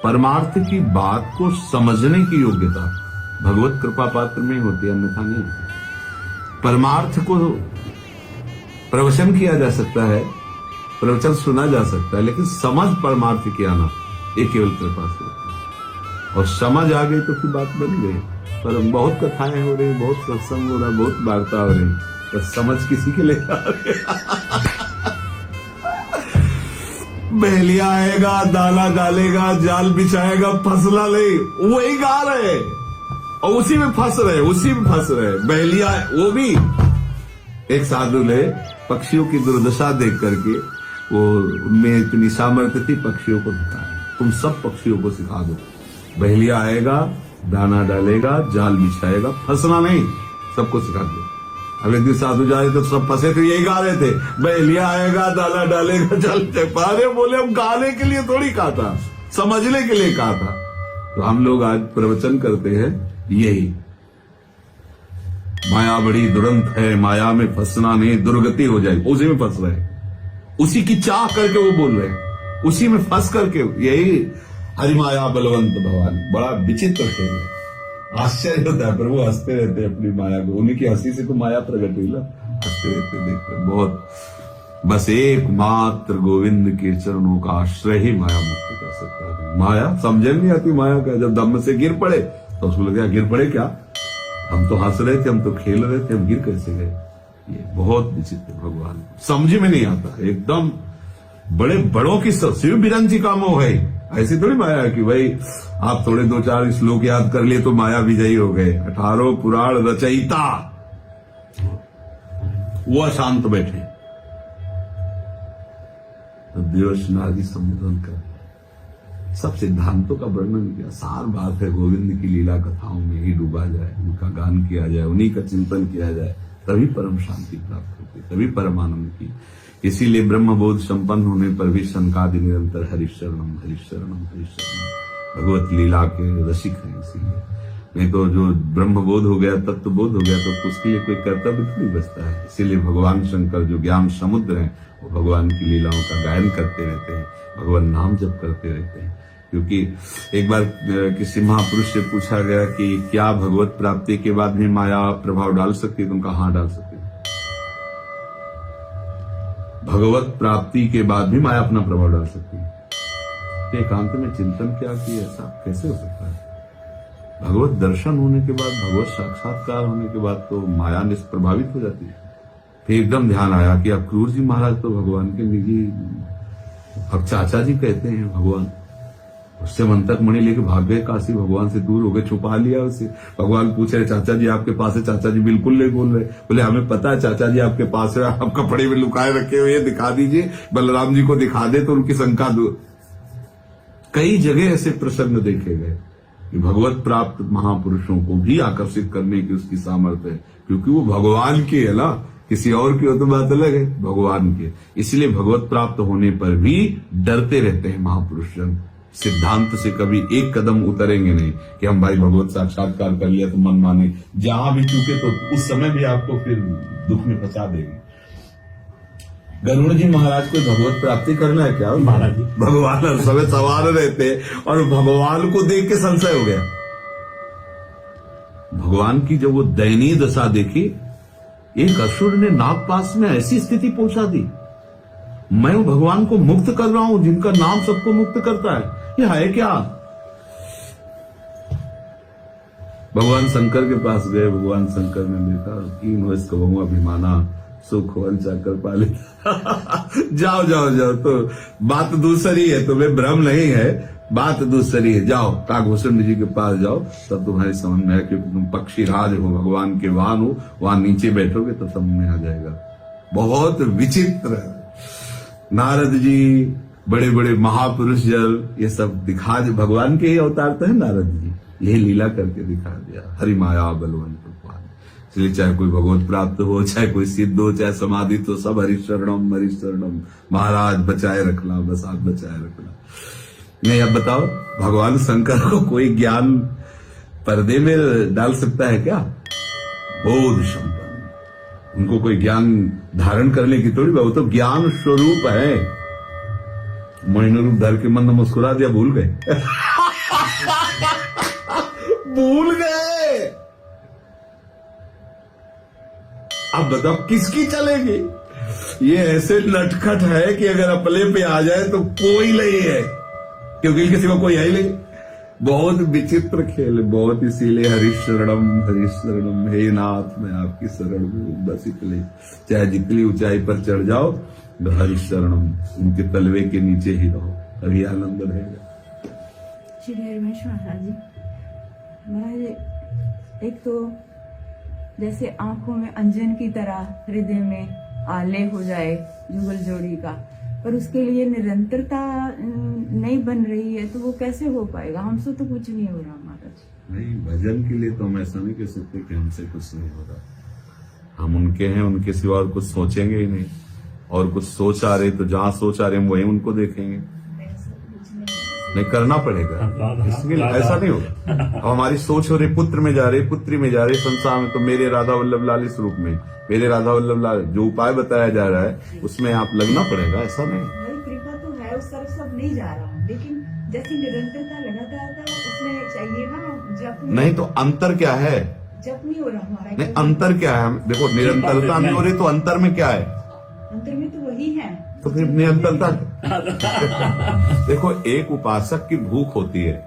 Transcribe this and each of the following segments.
परमार्थ की बात को समझने की योग्यता भगवत कृपा पात्र में होती है, अन्यथा नहीं होती। परमार्थ को प्रवचन किया जा सकता है, प्रवचन सुना जा सकता है, लेकिन समझ परमार्थ की आना ये केवल कृपा से होती है। और समझ आ गई तो फिर बात बन गई। पर बहुत कथाएं हो रही, बहुत सत्संग हो रहा, बहुत वार्ता हो रही, पर समझ किसी के लिए आ रही। बहलिया आएगा, दाना डालेगा, जाल बिछाएगा, फसला नहीं, वही गा रहे और उसी में फंस रहे। बहलिया वो भी एक साधु ने पक्षियों की दुर्दशा देख करके, वो उनमें इतनी सामर्थ्य थी, पक्षियों को सिखाया, तुम सब पक्षियों को सिखा दो, बहलिया आएगा, दाना डालेगा, जाल बिछाएगा, फंसना नहीं, सबको सिखा दो। अब एक दिन साधु जाए तो सब फंसे थे, यही गा रहे थे, बहलिया आएगा, दाना डालेगा, जाल बिछाएगा। बोले हम गाने के लिए थोड़ी कहा था, समझने के लिए कहा था। तो हम लोग आज प्रवचन करते हैं यही, माया बड़ी दुरंत है, माया में फंसना नहीं, दुर्गति हो जाएगी। उसी में फंस रहे, उसी की चाह करके वो बोल रहे हैं, उसी में फंस करके। यही हरिमाया बलवंत भगवान, बड़ा विचित्र खेल है, आश्चर्य होता है। प्रभु हंसते रहते हैं अपनी माया को, उन्हीं की हंसी से तो माया प्रकट हुई ना, हंसते रहते देखते बहुत। बस एकमात्र गोविंद के चरणों का आश्रय ही माया मुक्त कर सकता है। माया समझ नहीं आती, माया का जब दम से गिर पड़े तो उसको लगे गिर पड़े क्या, हम तो हंस रहे थे, हम तो खेल रहे थे, हम गिर कैसे गए। ये बहुत विचित्र भगवान, समझ में नहीं आता। एकदम बड़े बड़ों की सिर्फ बिरंची का मोह है, ऐसी थोड़ी माया है कि भाई आप थोड़े 2-4 श्लोक याद कर लिए तो माया विजयी हो गए। 18 पुराण रचयिता वो अशांत बैठे, तो देवशनादि संबोधन कर सब सिद्धांतों का वर्णन किया। सार बात है, गोविंद की लीला कथाओं में ही डूबा जाए, उनका गान किया जाए, उन्हीं का चिंतन किया जाए, तभी परम शांति प्राप्त होती, तभी परमानंद की। इसीलिए ब्रह्मबोध संपन्न होने पर भी शंकादि निरंतर हरिशरणम हरिशरणम हरिशरणम, भगवत लीला के रसिक हैं। इसीलिए नहीं तो जो ब्रह्मबोध हो गया, तत्वबोध हो गया, तो उसके लिए कोई कर्तव्य नहीं बचता है। इसीलिए भगवान शंकर जो ज्ञान समुद्र हैं, वो भगवान की लीलाओं का गायन करते रहते हैं, भगवान नाम जप करते रहते हैं। क्योंकि एक बार किसी महापुरुष से पूछा गया कि क्या भगवत प्राप्ति के बाद भी माया प्रभाव डाल सकती है, तो उनका हाँ डाल सकती है। भगवत प्राप्ति के बाद भी माया अपना प्रभाव डाल सकती है। एकांत में चिंतन किया कि ऐसा कैसे हो सकता है। भगवत दर्शन होने के बाद, भगवत साक्षात्कार होने के बाद तो माया निष्प्रभावित हो जाती है। फिर एकदम ध्यान आया कि अक्रूर जी महाराज तो भगवान के निजी, अब चाचा जी कहते हैं भगवान, उससे मंतक मणि लेके भाग गए काशी, भगवान से दूर हो गए, छुपा लिया उसे। भगवान पूछ रहे चाचा जी आपके पास है, चाचा जी बिल्कुल नहीं बोल रहे। बोले हमें पता है चाचा जी आपके पास है, आप कपड़े में लुकाए रखे हुए, दिखा दीजिए, बलराम जी को दिखा दे तो उनकी शंका दूर। कई जगह ऐसे प्रसंग देखे गए कि भगवत प्राप्त महापुरुषों को भी आकर्षित करने की उसकी सामर्थ्य है, क्योंकि वो भगवान की है ना, किसी और की हो तो बात अलग है, भगवान की। इसलिए भगवत प्राप्त होने पर भी डरते रहते हैं महापुरुष जन। सिद्धांत से कभी एक कदम उतरेंगे नहीं कि हम भाई भगवत साक्षात्कार कर लिया तो मन माने, जहां भी चूके तो उस समय भी आपको फिर दुख में फंसा देंगे। गरुड़ जी महाराज को भगवत प्राप्ति करना है क्या महाराज जी, भगवान हर समय सवार रहते और भगवान को देख के संशय हो गया। भगवान की जब वो दयनीय दशा देखी, एक असुर ने नागपाश में ऐसी स्थिति पहुंचा दी, मैं भगवान को मुक्त कर रहा हूं जिनका नाम सबको मुक्त करता है, ये है क्या। भगवान शंकर के पास गए, भगवान शंकर ने देखा 3 वर्ष का बहुआ अभिमाना सुख वंचा कर पाले। जाओ जाओ जाओ, तो बात दूसरी है, तुम्हें भ्रम नहीं है, बात दूसरी है, जाओ काकभूषण जी के पास जाओ, तब तुम्हारी समझ में आए, क्योंकि तुम पक्षी राज हो, भगवान के वाहन हो, वहां नीचे बैठोगे तो समझ में आ जाएगा। बहुत विचित्र। नारद जी, बड़े बड़े महापुरुष जल, ये सब दिखा दे, भगवान के ही अवतार तो है नारद जी, यही लीला करके दिखा दिया। हरिमाया बलवंत भगवान। इसलिए चाहे कोई भगवत प्राप्त हो, चाहे कोई सिद्ध हो, चाहे समाधि, तो सब हरिशरणम हरिशरणम, महाराज बचाए रखना, बस आप बचाए रखना। नहीं, अब बताओ भगवान शंकर को कोई ज्ञान पर्दे में डाल सकता है क्या। बोध संपन्न, उनको कोई ज्ञान धारण करने की थोड़ी, वो तो ज्ञान स्वरूप है। मोहिनी रूप धर के मन मुस्कुरा दिया, भूल गए। भूल गए। अब बताओ किसकी चलेगी? ये ऐसे नटखट है कि अगर अपने पे आ जाए तो कोई नहीं है, क्योंकि किसी को कोई है ही नहीं। बहुत विचित्र खेल है, बहुत। इसीलिए हरीश शरणम, हे नाथ मैं आपकी शरण में बस इसलिए, चाहे जितनी ऊंचाई पर चढ़ जाओ, हरीश शरणम, उनके तलवे के नीचे ही रहो, अभी आनंद रहेगा। श्री हरिवंश महाराज जी, महाराज एक तो जैसे आंखों में अंजन की तरह हृदय में आले हो जाए जुगल जोड़ी का, पर उसके लिए निरंतरता नहीं बन रही है, तो वो कैसे हो पाएगा? हमसे तो कुछ नहीं हो रहा महाराज। नहीं, भजन के लिए तो हम ऐसा नहीं कह सकते कि हमसे कुछ नहीं हो रहा। हम उनके हैं, उनके सिवा और कुछ सोचेंगे ही नहीं। और कुछ सोच आ रहे तो जहां सोच आ रहे हम वही उनको देखेंगे। नहीं, करना पड़ेगा, इसलिए ऐसा नहीं होगा। अब हमारी सोच हो रही पुत्र में जा रही, पुत्री में जा रही, संसार में, तो मेरे राधा वल्लभ लाल इस रूप में, मेरे राधा वल्लभ लाल, जो उपाय बताया जा रहा है उसमें आप लगना पड़ेगा। ऐसा नहीं, कृपा तो है, उस तरफ सब नहीं जा रहा हूँ, लेकिन जैसी निरंतरता लगातार उसमें चाहिए ना। जब नहीं तो अंतर क्या है? जब नहीं हो रहा हमारा। नहीं, अंतर क्या है? देखो, निरंतरता नहीं हो रही तो अंतर में क्या है? अंतर में तो वही है। तो फिर निरंतरता। देखो, एक उपासक की भूख होती है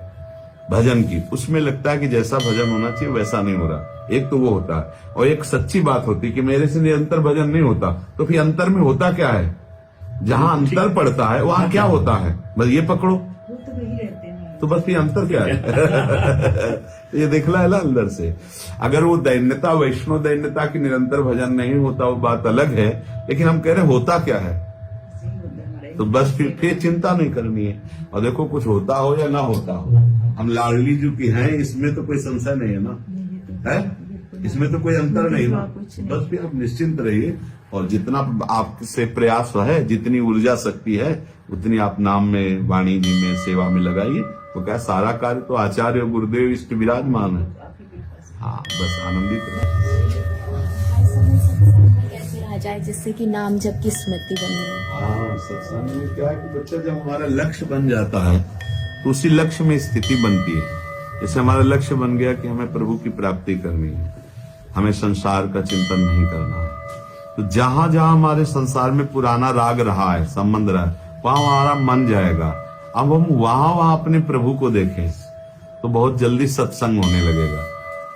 भजन की, उसमें लगता है कि जैसा भजन होना चाहिए वैसा नहीं हो रहा, एक तो वो होता है। और एक सच्ची बात होती है कि मेरे से निरंतर भजन नहीं होता, तो फिर अंतर में होता क्या है? जहां अंतर पड़ता है वहां क्या होता है? बस ये पकड़ो, वो तो वही रहते हैं। तो बस ये अंतर क्या है? ये देखना है ना अंदर से। अगर वो दैन्यता, वैष्णव दैन्यता की निरंतर भजन नहीं होता, वो बात अलग है, लेकिन हम कह रहे होता क्या है, तो बस फिर चिंता नहीं करनी है। और देखो, कुछ होता हो या ना होता हो, हम लाडली जी की हैं, इसमें तो कोई संशय नहीं है ना, है? इसमें तो कोई अंतर नहीं ना। बस फिर आप निश्चिंत रहिए, और जितना आपसे प्रयास है, जितनी ऊर्जा शक्ति है, उतनी आप नाम में, वाणी जी में, सेवा में लगाइए। तो क्या सारा कार्य तो आचार्य गुरुदेव इष्ट विराजमान है। हाँ, बस आनंदित रहे। कैसे रहा जाए जिससे कि नाम जप की स्मृति बनी रहे? हाँ, सत्संग में क्या है कि बच्चा जब हमारा लक्ष्य बन जाता है तो उसी लक्ष्य में स्थिति बनती है। जैसे हमारा लक्ष्य बन गया कि हमें प्रभु की प्राप्ति करनी है, हमें संसार का चिंतन नहीं करना है, तो जहां जहां हमारे संसार में पुराना राग रहा है, संबंध रहा है, वहां हमारा मन जाएगा। अब हम वहां अपने प्रभु को देखें तो बहुत जल्दी सत्संग होने लगेगा।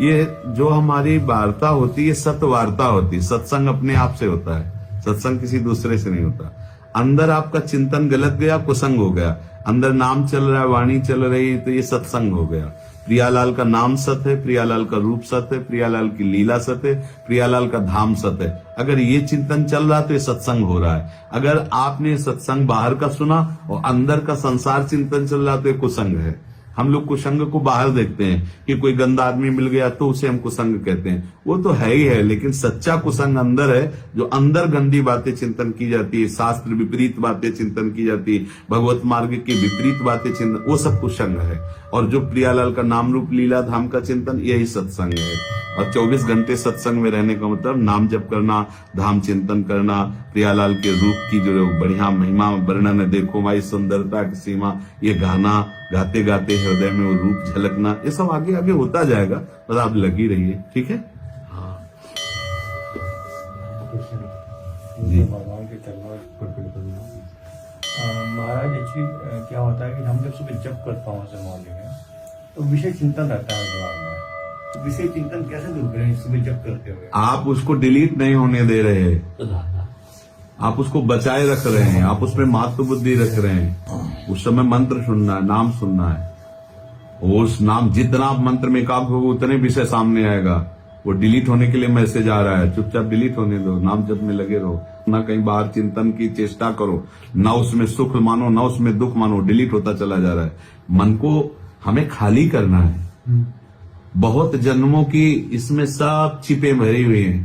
ये जो हमारी वार्ता होती है, ये सत्य वार्ता होती है। सत्संग अपने आप से होता है, सत्संग किसी दूसरे से नहीं होता। अंदर आपका चिंतन गलत गया, कुसंग हो गया। अंदर नाम चल रहा है, वाणी चल रही है, तो ये सत्संग हो गया। प्रियालाल का नाम सत्य है, प्रियालाल का रूप सत्य है, प्रियालाल की लीला सत्य है, प्रियालाल का धाम सत्य है। अगर ये चिंतन चल रहा तो ये सत्संग हो रहा है। अगर आपने सत्संग बाहर का सुना और अंदर का संसार चिंतन चल रहा तो ये कुसंग है। हम लोग कुसंग को बाहर देखते हैं कि कोई गंदा आदमी मिल गया तो उसे हम कुसंग कहते हैं, वो तो है ही है, लेकिन सच्चा कुसंग अंदर है, जो अंदर गंदी बातें चिंतन की जाती है, शास्त्र विपरीत बातें चिंतन की जाती है, भगवत मार्ग की विपरीत बातें चिंतन, वो सब कुसंग है। और जो प्रियालाल का नाम रूप लीला धाम का चिंतन, यही सत्संग है। और 24 घंटे सत्संग में रहने का मतलब नाम जप करना, धाम चिंतन करना, प्रियालाल के रूप की जो बढ़िया महिमा वर्णन है, देखो भाई सुंदरता की सीमा, ये गाना गाते गाते हृदय में वो रूप झलकना, ये सब आगे आगे होता जाएगा, बस आप लगी रहिए। ठीक है? हाँ जी। महाराज, एक्चुअली क्या होता है कि हम जब सुबह जप करता हूँ मॉर्निंग में, तो विषय चिंतन रहता है दिमाग में, तो विषय चिंतन कैसे दूर करें सुबह जप करते हुए? आप उसको डिलीट नहीं होने दे रहे हैं, आप उसको बचाए रख रहे हैं, आप उसमें महत्व बुद्धि रख रहे हैं। उस समय मंत्र सुनना है, नाम सुनना है, और उस नाम जितना आप मंत्र में एकाग्र होगा उतने विषय सामने आएगा। वो डिलीट होने के लिए मैसेज आ रहा है, चुपचाप डिलीट होने दो, नाम जप में लगे रहो, ना कहीं बाहर चिंतन की चेष्टा करो, ना उसमें सुख मानो ना उसमें दुख मानो, डिलीट होता चला जा रहा है। मन को हमें खाली करना है। बहुत जन्मों की इसमें सब छिपे भरी हुई हैं,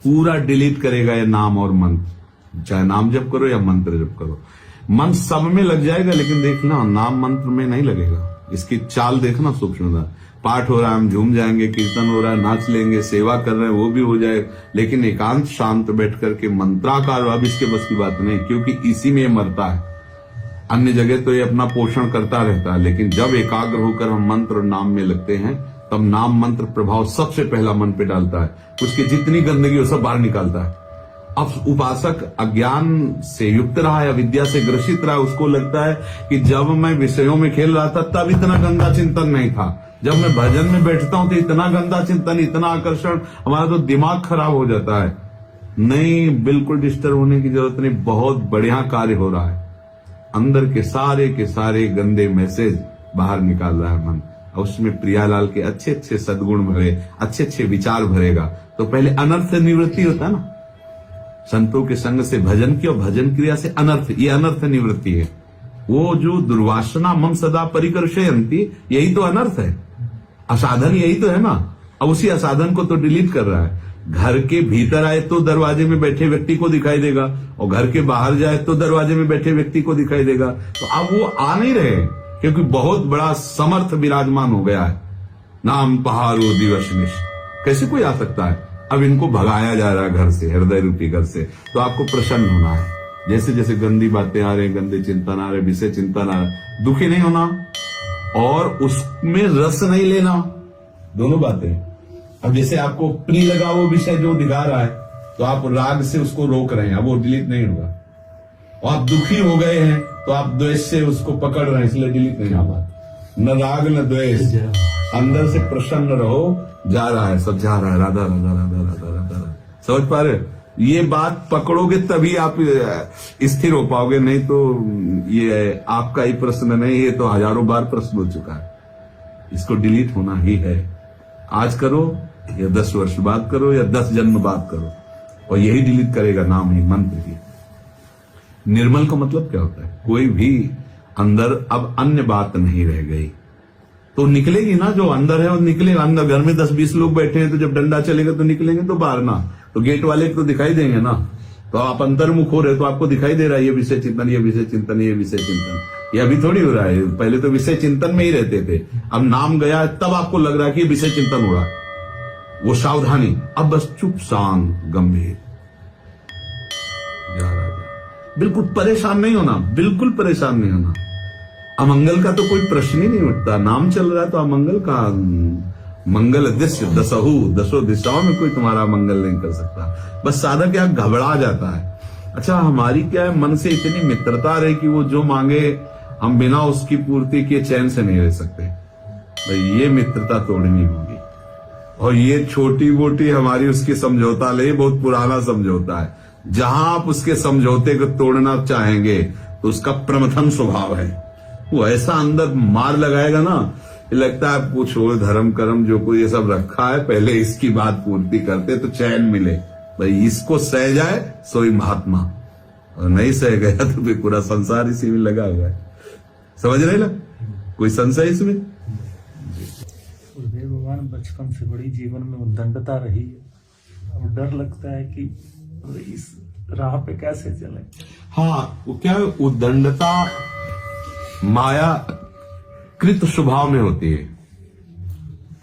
पूरा डिलीट करेगा ये नाम और मंत्र, चाहे नाम जप करो या मंत्र जप करो। मन सब में लग जाएगा, लेकिन देखना नाम मंत्र में नहीं लगेगा। इसकी चाल देखना सूक्ष्मता। पाठ हो रहा है हम झूम जाएंगे, कीर्तन हो रहा है नाच लेंगे, सेवा कर रहे हैं वो भी हो जाए, लेकिन एकांत शांत बैठ करके मंत्राकार अब इसके बस की बात नहीं, क्योंकि इसी में मरता है। अन्य जगह तो ये अपना पोषण करता रहता है, लेकिन जब एकाग्र होकर हम मंत्र और नाम में लगते हैं तब नाम मंत्र प्रभाव सबसे पहला मन पे डालता है, उसकी जितनी गंदगी वो सब बाहर निकालता है। अब उपासक अज्ञान से युक्त रहा है, अविद्या से ग्रसित रहा है, उसको लगता है कि जब मैं विषयों में खेल रहा था तब इतना गंदा चिंतन नहीं था, जब मैं भजन में बैठता हूं तो इतना गंदा चिंतन, इतना आकर्षण, हमारा तो दिमाग खराब हो जाता है। नहीं, बिल्कुल डिस्टर्ब होने की जरूरत नहीं, बहुत बढ़िया कार्य हो रहा है। अंदर के सारे गंदे मैसेज बाहर निकाल रहा है मन, और उसमें प्रियालाल के अच्छे अच्छे सद्गुण भरे, अच्छे अच्छे विचार भरेगा। तो पहले अनर्थ निवृत्ति होता है ना, संतों के संग से भजन की और भजन क्रिया से अनर्थ, ये अनर्थ निवृत्ति है। वो जो दुर्वासना मम सदा परिकर्षयन्ति, यही तो अनर्थ है, असाधन यही तो है ना। अब उसी असाधन को तो डिलीट कर रहा है। घर के भीतर आए तो दरवाजे में बैठे व्यक्ति को दिखाई देगा, और घर के बाहर जाए तो दरवाजे में बैठे व्यक्ति को दिखाई देगा। तो अब वो आ नहीं रहे, क्योंकि बहुत बड़ा समर्थ विराजमान हो गया है। नाम पहाड़ो दिवस निश, कैसे कोई आ सकता है? अब इनको भगाया जा रहा है घर से, हृदय रूपी घर से। तो आपको प्रसन्न होना है। जैसे जैसे गंदी बातें आ रही, गंदे चिंतन आ रहे, विषय चिंतन आ रहा, दुखी नहीं होना और उसमें रस नहीं लेना, दोनों बातें। अब जैसे आपको प्रिय लगा वो विषय जो दिखा रहा है, तो आप राग से उसको रोक रहे हैं, अब वो डिलीट नहीं होगा। और आप दुखी हो गए हैं तो आप द्वेष से उसको पकड़ रहे हैं, इसलिए डिलीट नहीं होगा। न राग न द्वेष, अंदर से प्रसन्न रहो, जा रहा है, सब जा रहा है, राधा राधा राधा राधा राधा राधा। समझ पा रहे? ये बात पकड़ोगे तभी आप स्थिर हो पाओगे, नहीं तो ये आपका ही प्रश्न नहीं, ये तो हजारों बार प्रश्न हो चुका है। इसको डिलीट होना ही है। आज करो या 10 वर्ष बाद करो या 10 जन्म बाद करो, और यही डिलीट करेगा नाम ही, मंत्र ही। निर्मल का मतलब क्या होता है? कोई भी अंदर अब अन्य बात नहीं रह गई, तो निकलेगी ना, जो अंदर है वो निकलेगा। अंदर घर में 10-20 लोग बैठे हैं, तो जब डंडा चलेगा तो निकलेंगे, तो बाहर ना, तो गेट वाले को दिखाई देंगे ना। तो आप अंतर्मुख हो रहे तो आपको दिखाई दे रहा है ये विषय चिंतन, ये विषय चिंतन, ये विषय चिंतन। ये अभी थोड़ी हो रहा है, पहले तो विषय चिंतन में ही रहते थे, अब नाम गया तब आपको लग रहा है कि विषय चिंतन हो रहा है। वो सावधानी, अब बस चुप शांत गंभीर जा रहा है। बिल्कुल परेशान नहीं होना, बिल्कुल परेशान नहीं होना। अमंगल का तो कोई प्रश्न ही नहीं उठता। नाम चल रहा है तो अमंगल का, मंगल दृश्य दसहु, 10 दिशाओं में कोई तुम्हारा मंगल नहीं कर सकता। बस साधक क्या घबरा जाता है। अच्छा, हमारी क्या है, मन से इतनी मित्रता रहे कि वो जो मांगे हम बिना उसकी पूर्ति किए चैन से नहीं रह सकते। भाई ये मित्रता तोड़नी होगी। और ये छोटी मोटी हमारी उसकी समझौता ले, बहुत पुराना समझौता है। जहां आप उसके समझौते को तोड़ना चाहेंगे तो उसका प्रमथन स्वभाव है, वो ऐसा अंदर मार लगाएगा ना, लगता है कुछ और धर्म कर्म जो कोई ये सब रखा है, पहले इसकी बात पूर्ति करते तो चैन मिले। भाई इसको सह जाए सोई महात्मा, और नहीं सह गया तो फिर पूरा संसार इसी में लगा हुआ है। समझ रहे ना? कोई संशय इसमें? गुरुदेव भगवान, बचपन से बड़ी जीवन में उद्दंडता रही है, अब डर लगता है कि इस राह पे कैसे चले। हाँ, वो क्या है, उद्दंडता माया कृत स्वभाव में होती है।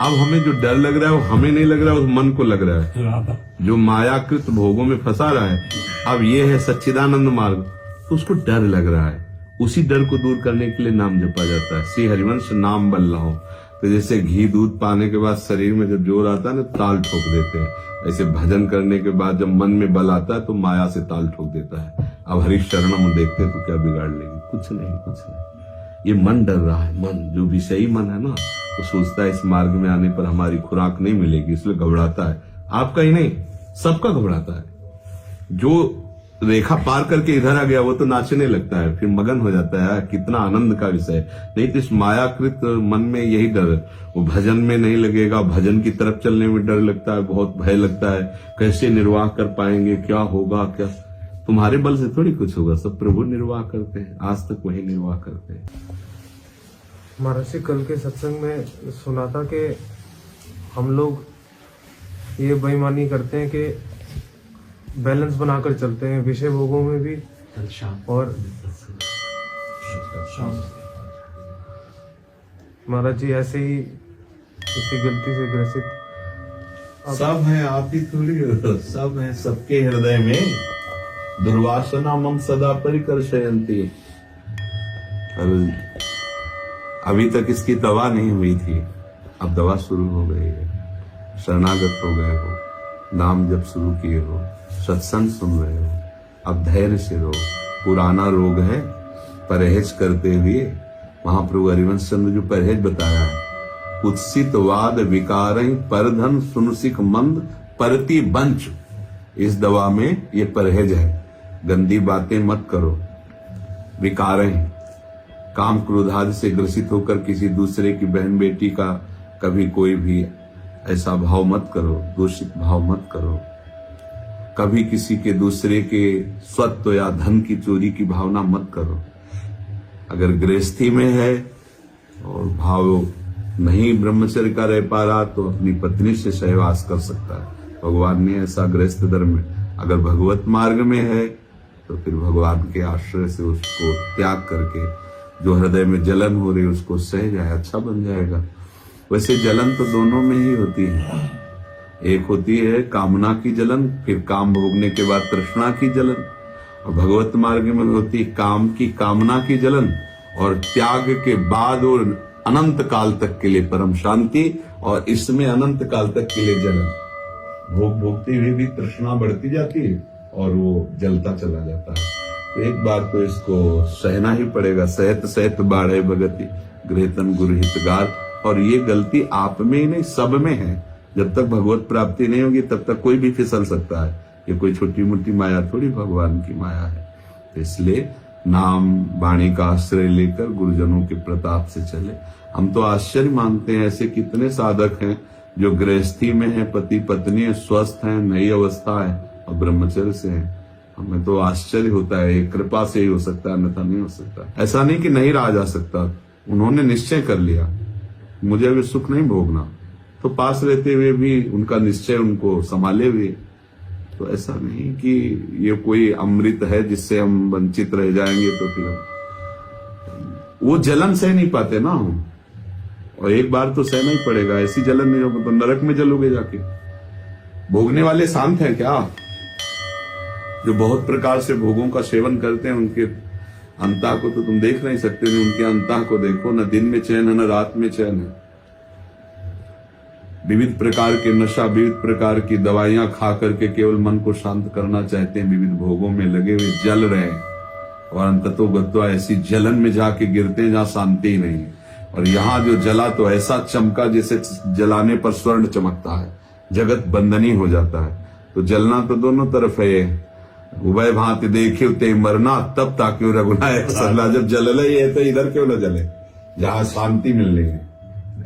अब हमें जो डर लग रहा है वो हमें नहीं लग रहा है, उस मन को लग रहा है जो मायाकृत भोगों में फंसा रहा है। अब ये है सच्चिदानंद मार्ग, तो उसको डर लग रहा है। उसी डर को दूर करने के लिए नाम जपा जाता है। श्री हरिवंश नाम बल लाओ। तो जैसे घी दूध पाने के बाद शरीर में जब जोर आता है ना, ताल ठोक देते हैं, ऐसे भजन करने के बाद जब मन में बल आता है तो माया से ताल ठोक देता है। अब हरि शरणम देखते तो क्या बिगाड़ लेगी? कुछ नहीं, कुछ नहीं। ये मन डर रहा है। मन जो विषयी मन है ना, तो सोचता है इस मार्ग में आने पर हमारी खुराक नहीं मिलेगी, इसलिए घबराता है। आपका ही नहीं, सबका घबराता है। जो रेखा पार करके इधर आ गया वो तो नाचने लगता है, फिर मगन हो जाता है, कितना आनंद का विषय। नहीं तो इस मायाकृत मन में यही डर, वो भजन में नहीं लगेगा, भजन की तरफ चलने में डर लगता है, बहुत भय लगता है, कैसे निर्वाह कर पाएंगे, क्या होगा, क्या तुम्हारे बल से थोड़ी कुछ होगा, सब प्रभु निर्वाह करते हैं, आज तक वही निर्वाह करते हैं। महर्षि कल के सत्संग में सुना था कि हम लोग ये बेईमानी करते हैं कि बैलेंस बनाकर चलते हैं विषय भोगों में भी और महाराज जी ऐसे ही इसी गलती से ग्रसित सब है, आप ही थोड़ी हो, सब है सबके हृदय में। दुर्वासना मम सदा परिकर्षयन्ति। पर अभी तक इसकी दवा नहीं हुई थी, अब दवा शुरू हो गई है। शरणागत हो गए हो, नाम जप शुरू किए हो, सत्संग सुन रहे हो, अब धैर्य से रहो। पुराना रोग है, परहेज करते हुए महाप्रभु हरिवंश चंद्र जो परहेज बताया है, कुत्सित वाद विकार परधन सुनसिक मंद परति बंच, इस दवा में ये परहेज है। गंदी बातें मत करो, विकारें, काम क्रोध आदि से ग्रसित होकर किसी दूसरे की बहन बेटी का कभी कोई भी ऐसा भाव मत करो, दूषित भाव मत करो। कभी किसी के दूसरे के स्वत्व या धन की चोरी की भावना मत करो। अगर गृहस्थी में है और भाव नहीं ब्रह्मचर्य का रह पा रहा तो अपनी पत्नी से सहवास कर सकता है। भगवान ने ऐसा गृहस्थ धर्म में, अगर भगवत मार्ग में है तो फिर भगवान के आश्रय से उसको त्याग करके जो हृदय में जलन हो रही उसको सह जाए, अच्छा बन जाएगा। वैसे जलन तो दोनों में ही होती है, एक होती है कामना की जलन, फिर काम भोगने के बाद तृष्णा की जलन, और भगवत मार्ग में होती है काम की कामना की जलन, और त्याग के बाद और अनंत काल तक के लिए परम शांति, और इसमें अनंत काल तक के लिए जलन। भोगते हुए भी तृष्णा बढ़ती जाती है और वो जलता चला जाता है। तो एक बार तो इसको सहना ही पड़ेगा। सहत सहत बाढ़े भगति गृहतन गुरु हितगार। और ये गलती आप में ही नहीं, सब में है। जब तक भगवत प्राप्ति नहीं होगी तब तक कोई भी फिसल सकता है। ये कोई छोटी मोटी माया थोड़ी भगवान की माया है। तो इसलिए नाम वाणी का आश्रय लेकर गुरुजनों के प्रताप से चले। हम तो आश्चर्य मानते हैं, ऐसे कितने साधक हैं जो गृहस्थी में है, पति पत्नी है, स्वस्थ है, नई अवस्था है और ब्रह्मचर्य से है। हमें तो आश्चर्य होता है, ये कृपा से ही हो सकता है, अन्यथा नहीं हो सकता। ऐसा नहीं कि नहीं रहा जा सकता, उन्होंने निश्चय कर लिया मुझे अभी सुख नहीं भोगना, तो पास रहते हुए भी उनका निश्चय उनको संभाले हुए। तो ऐसा नहीं कि ये कोई अमृत है जिससे हम वंचित रह जाएंगे, तो फिर वो जलन सह नहीं पाते ना हम, और एक बार तो सहना ही पड़ेगा। ऐसी जलन नहीं होगी तो नरक में जलोगे जाके। भोगने वाले शांत हैं क्या? जो बहुत प्रकार से भोगों का सेवन करते हैं उनके अंता को तो तुम देख नहीं सकते, नहीं उनके अंता को देखो। न दिन में चैन है न रात में चैन है। विविध प्रकार के नशा, विविध प्रकार की दवाइयां खा करके केवल मन को शांत करना चाहते हैं, विविध भोगों में लगे हुए जल रहे हैं, और अंततोगत्वा ऐसी जलन में जाके गिरते हैं जहां शांति ही नहीं है। और यहाँ जो जला तो ऐसा चमका जैसे जलाने पर स्वर्ण चमकता है, जगत बंधनी हो जाता है। तो जलना तो दोनों तरफ है। उभय भांति देखे ते मरना, तब ताकि रघुनायक सरला। जब जल ही है तो इधर क्यों न जले, जहां शांति मिलनी है।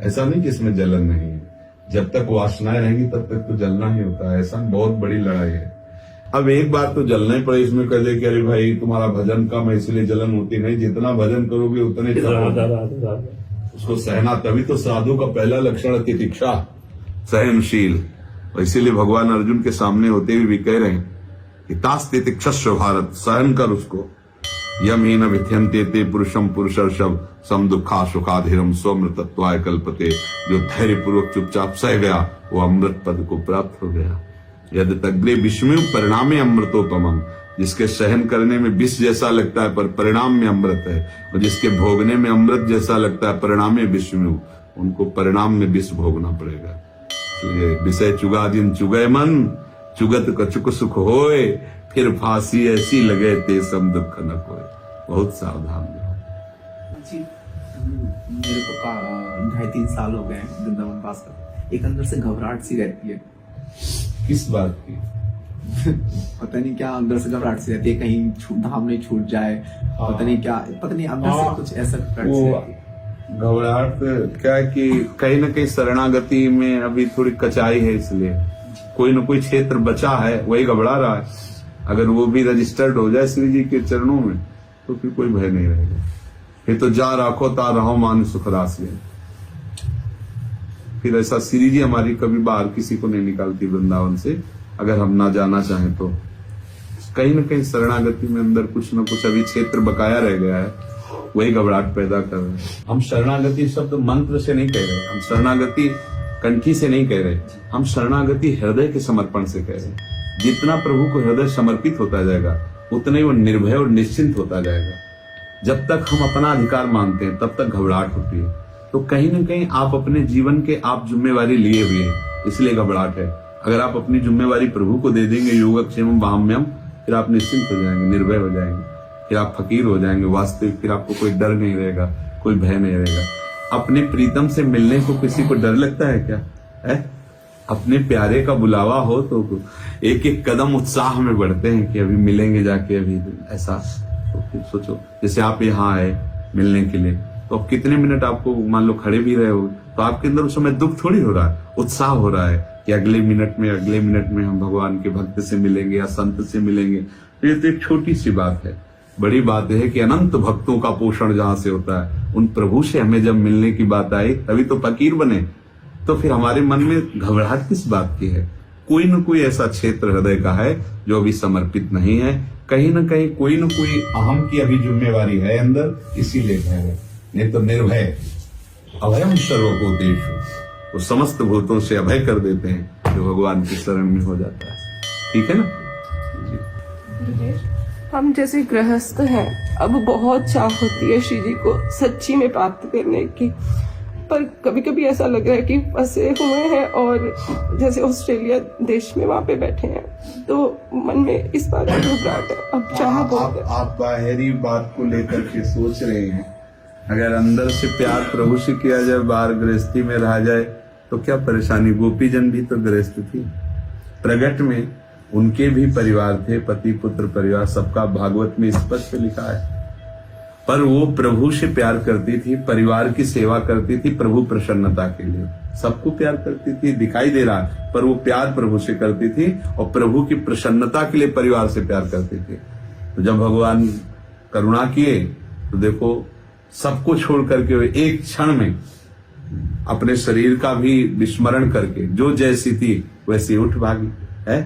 ऐसा नहीं कि इसमें जलन नहीं है, जब तक वासनाएं रहेंगी तब तक तो जलना ही होता है। ऐसा बहुत बड़ी लड़ाई है। अब एक बार तो जलना ही पड़े। इसमें कह दे कि अरे भाई तुम्हारा भजन कम है इसलिए जलन होती नहीं, जितना भजन करोगे उतने उसको सहना। तभी तो साधु का पहला लक्षण तितिक्षा, सहनशील। और इसीलिए भगवान अर्जुन के सामने होते हुए भी कह रहे हैं कि तास तितिक्षस्व भारत, सहन कर उसको। यम ही न विध्यंते ते पुरुषम पुरुषर्षभ सम दुखा सुखाधिरम स्वमृतत्वाय कल्पते। जो धैर्य पूर्वक चुपचाप सह गया वो अमृत पद को प्राप्त हो गया। यदि तग्रे विषमेव परिणामे अमृतोपमम। जिसके सहन करने में विष जैसा लगता है पर परिणाम में अमृत है, और जिसके भोगने में अमृत जैसा लगता है परिणाम में विषमेव, उनको परिणाम में विष भोगना पड़ेगा। इसलिए विषय चुगा जिन चुगय मन, चुगत कछुक सुख होए, फिर फांसी ऐसी लगे ते सम दुख न कोय। बहुत सावधान रहो जी। मेरे को 2.5-3 साल हो गए हैं वृंदावन पास कर। एक अंदर से घबराहट सी रहती है। किस बात की? पता नहीं क्या अंदर से घबराहट सी रहती है, कहीं धाम नहीं छूट जाए। पता नहीं क्या, पता नहीं अंदर से कुछ ऐसा घबराहट क्या है कि कहीं ना कहीं शरणागति में अभी थोड़ी कचाई है, इसलिए कोई न कोई क्षेत्र बचा है वही घबरा रहा है। अगर वो भी रजिस्टर्ड हो जाए श्री जी के चरणों में तो फिर कोई भय नहीं रहेगा। फिर तो जा राखो ता रहो मान सुखरास ले। फिर ऐसा श्री जी हमारी कभी बाहर किसी को नहीं निकालती वृंदावन से, अगर हम ना जाना चाहें तो। कहीं न कहीं शरणागति में अंदर कुछ न कुछ अभी क्षेत्र बकाया रह गया है, वही घबराहट पैदा कर रहे हैं। हम शरणागति शब्द मंत्र से नहीं कह रहे, हम शरणागति कंठी से नहीं कह रहे, हम शरणागति हृदय के समर्पण से कह रहे हैं। जितना प्रभु को हृदय समर्पित होता जाएगा उतना ही वो निर्भय और निश्चिंत होता जाएगा। जब तक हम अपना अधिकार मानते हैं तब तक घबराहट होती है। तो कहीं ना कहीं आप अपने जीवन के आप जिम्मेवारी लिए हुए हैं, इसलिए घबराहट है। अगर आप अपनी जिम्मेवारी प्रभु को दे देंगे, योगक्षेमम वाहम्यम, फिर आप निश्चिंत हो जाएंगे, निर्भय हो जाएंगे, फिर आप फकीर हो जाएंगे वास्तविक। फिर आपको कोई डर नहीं रहेगा, कोई भय नहीं रहेगा। अपने प्रीतम से मिलने को किसी को डर लगता है क्या? है? अपने प्यारे का बुलावा हो तो एक एक कदम उत्साह में बढ़ते हैं कि अभी मिलेंगे जाके, अभी ऐसा। तो फिर सोचो, जैसे आप यहाँ आए मिलने के लिए, तो अब कितने मिनट आपको मान लो खड़े भी रहे हो, तो आपके अंदर उस समय दुख थोड़ी हो रहा है, उत्साह हो रहा है कि अगले मिनट में हम भगवान के भक्त से मिलेंगे या संत से मिलेंगे। तो ये तो एक छोटी सी बात है। बड़ी बात है कि अनंत भक्तों का पोषण जहां से होता है, उन प्रभु से हमें जब मिलने की बात आई तभी तो फकीर बने। तो फिर हमारे मन में घबराहट किस बात की है? कोई न कोई ऐसा क्षेत्र हृदय का है जो अभी समर्पित नहीं है। कहीं न कहीं कोई न कोई अहम की अभी जिम्मेवारी है अंदर, इसीलिए भय है। नहीं तो निर्भय अभयम सर्वभूतेषु, वो समस्त भूतों से अभय कर देते हैं जो भगवान की शरण में हो जाता है। ठीक है ना जी? हम जैसे गृहस्थ हैं, अब बहुत चाह होती है श्री जी को सच्ची में प्राप्त करने की, पर कभी कभी ऐसा लग रहा है कि फंसे हुए हैं और जैसे ऑस्ट्रेलिया देश में वहां पे बैठे हैं, तो मन में इस बात की घबराहट है। अब चाह बहुत है। आप बाहरी बात को लेकर के सोच रहे हैं, अगर अंदर से प्यार प्रभु से किया जाए, बाहर गृहस्थी में रहा जाए तो क्या परेशानी? गोपीजन भी तो गृहस्थ थी, प्रगट में उनके भी परिवार थे, पति पुत्र परिवार सबका भागवत में स्पष्ट लिखा है। पर वो प्रभु से प्यार करती थी, परिवार की सेवा करती थी प्रभु प्रसन्नता के लिए, सबको प्यार करती थी, दिखाई दे रहा है, पर वो प्यार प्रभु से करती थी और प्रभु की प्रसन्नता के लिए परिवार से प्यार करती थी। तो जब भगवान करुणा किए तो देखो, सबको छोड़ करके वे एक क्षण में अपने शरीर का भी विस्मरण करके जो जैसी थी वैसी उठ भागी है,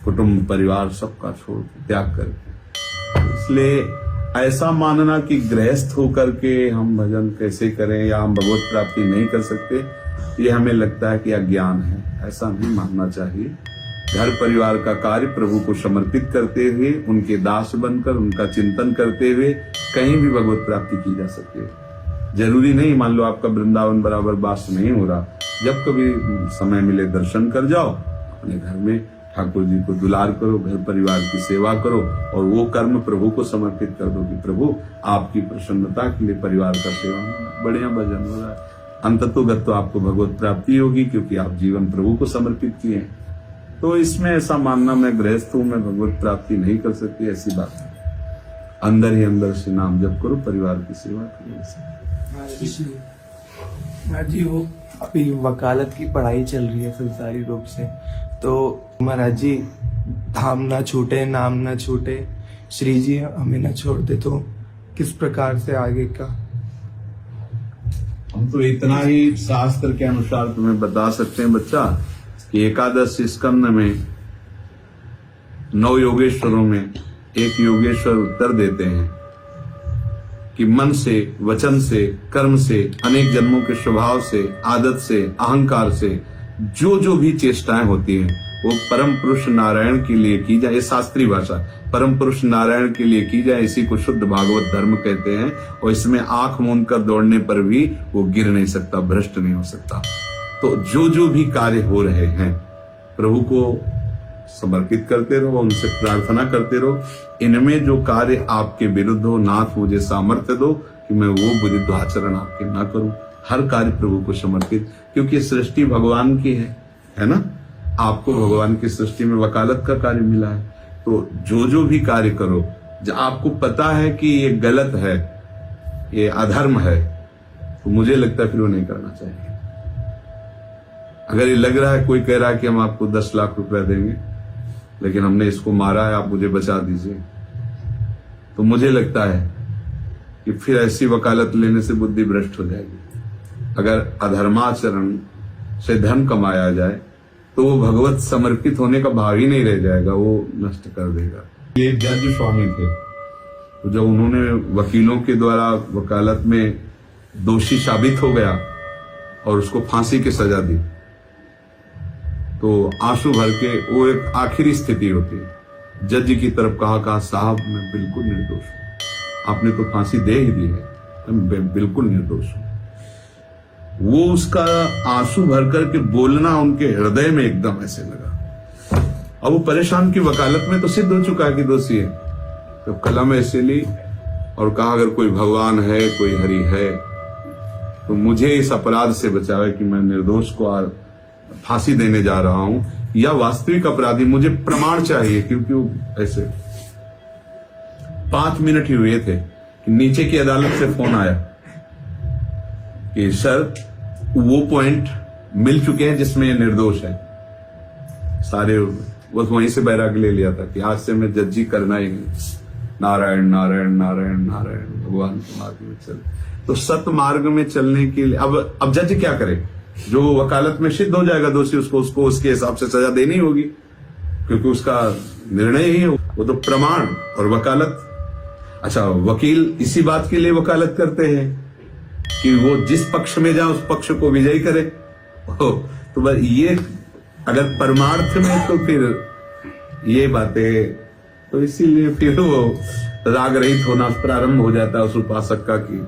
कुटुंब परिवार सबका छोड़ त्याग करके। इसलिए ऐसा मानना कि गृहस्थ होकर के हम भजन कैसे करें या हम भगवत प्राप्ति नहीं कर सकते, ये हमें लगता है कि अज्ञान है। ऐसा नहीं मानना चाहिए। घर परिवार का कार्य प्रभु को समर्पित करते हुए, उनके दास बनकर उनका चिंतन करते हुए कहीं भी भगवत प्राप्ति की जा सकती है। जरूरी नहीं, मान लो आपका वृंदावन बराबर वास नहीं हो रहा, जब कभी समय मिले दर्शन कर जाओ, अपने घर में ठाकुर जी को दुलार करो, घर परिवार की सेवा करो और वो कर्म प्रभु को समर्पित कर दो कि प्रभु आपकी प्रसन्नता के लिए परिवार का सेवा होना। बढ़िया भजन हो रहा है। अंततोगत तो आपको भगवत प्राप्ति होगी क्योंकि आप जीवन प्रभु को समर्पित किए हैं। तो इसमें ऐसा मानना मैं गृहस्थ हूं, मैं भगवत प्राप्ति नहीं कर सकती, ऐसी बात नहीं। अंदर ही अंदर से नाम जप करो, परिवार की सेवा करो। महाराज जी, वो अभी वकालत की पढ़ाई चल रही है संसारी रूप से, तो महाराज जी धाम ना छूटे, नाम ना छूटे, श्री जी हमें ना छोड़ दे, तो किस प्रकार से आगे का? हम तो इतना ही शास्त्र के अनुसार तुम्हें बता सकते हैं बच्चा कि एकादश स्कंद में 9 योगेश्वरों में एक योगेश्वर उत्तर देते हैं कि मन से, वचन से, कर्म से, अनेक जन्मों के स्वभाव से, आदत से, अहंकार से जो जो भी चेष्टाएं होती हैं वो परम पुरुष नारायण के लिए की जाए। शास्त्रीय भाषा, परम पुरुष नारायण के लिए की जाए, इसी को शुद्ध भागवत धर्म कहते हैं। और इसमें आंख मूंद कर दौड़ने पर भी वो गिर नहीं सकता, भ्रष्ट नहीं हो सकता। तो जो जो भी कार्य हो रहे हैं प्रभु को समर्पित करते रहो, उनसे प्रार्थना करते रहो। इनमें जो कार्य आपके विरुद्ध हो, नाथ मुझे सामर्थ्य दो कि मैं वो विरुद्ध आचरण आपके ना करूं। हर कार्य प्रभु को समर्पित, क्योंकि सृष्टि भगवान की है ना। आपको भगवान की सृष्टि में वकालत का कार्य मिला है, तो जो जो भी कार्य करो, जब आपको पता है कि ये गलत है, ये अधर्म है, तो मुझे लगता है फिर वो नहीं करना चाहिए। अगर ये लग रहा है, कोई कह रहा है कि हम आपको 10 लाख रुपए देंगे लेकिन हमने इसको मारा है, आप मुझे बचा दीजिए, तो मुझे लगता है कि फिर ऐसी वकालत लेने से बुद्धि भ्रष्ट हो जाएगी। अगर अधर्माचरण से धन कमाया जाए तो वो भगवत समर्पित होने का भाव ही नहीं रह जाएगा, वो नष्ट कर देगा। ये जज स्वामी थे, तो जब उन्होंने वकीलों के द्वारा वकालत में दोषी साबित हो गया और उसको फांसी की सजा दी, तो आंसू भर के, वो एक आखिरी स्थिति होती है, जज की तरफ कहा साहब मैं बिल्कुल निर्दोष हूं, आपने तो फांसी दे ही दी है, तो मैं बिल्कुल निर्दोष हूं। वो उसका आंसू भर करके बोलना उनके हृदय में एकदम ऐसे लगा। अब वो परेशान की वकालत में तो सिद्ध हो चुका है कि दोषी है, तो कलम ऐसे ली और कहा अगर कोई भगवान है, कोई हरि है, तो मुझे इस अपराध से बचावे कि मैं निर्दोष को फांसी देने जा रहा हूं, या वास्तविक अपराधी, मुझे प्रमाण चाहिए। क्योंकि वो ऐसे 5 मिनट ही हुए थे कि नीचे की अदालत से फोन आया कि सर वो पॉइंट मिल चुके हैं जिसमें ये निर्दोष है। सारे बस वहीं से बैराग ले लिया था कि आज से मैं जज्जी करना ही नहीं, नारायण नारायण नारायण नारायण, भगवान के मार्ग में चल। तो सत मार्ग में चलने के लिए अब जज क्या करे? जो वकालत में सिद्ध हो जाएगा दोषी, उसको उसके हिसाब से सजा देनी होगी, क्योंकि उसका निर्णय ही है वो तो प्रमाण और वकालत। अच्छा, वकील इसी बात के लिए वकालत करते हैं कि वो जिस पक्ष में जाए उस पक्ष को विजयी करे। तो बस ये अगर परमार्थ में, तो फिर ये बातें, तो इसीलिए फिर वो राग रहित होना प्रारंभ हो जाता है उस उपासक का कि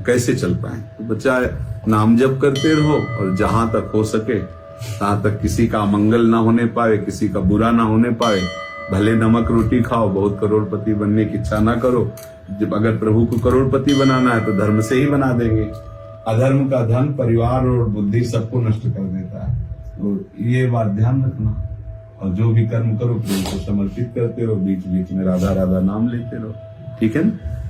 कैसे चल पाए। तो बच्चा नाम जप करते रहो और जहां तक हो सके तहां तक किसी का मंगल ना होने पाए, किसी का बुरा ना होने पाए। भले नमक रोटी खाओ, बहुत करोड़पति बनने की इच्छा ना करो। जब अगर प्रभु को करोड़पति बनाना है तो धर्म से ही बना देंगे। अधर्म का धन, परिवार और बुद्धि सबको नष्ट कर देता है। तो ये बात ध्यान रखना, और जो भी कर्म करो प्रभु को समर्पित करते रहो, बीच बीच में राधा राधा नाम लेते रहो। ठीक है ना?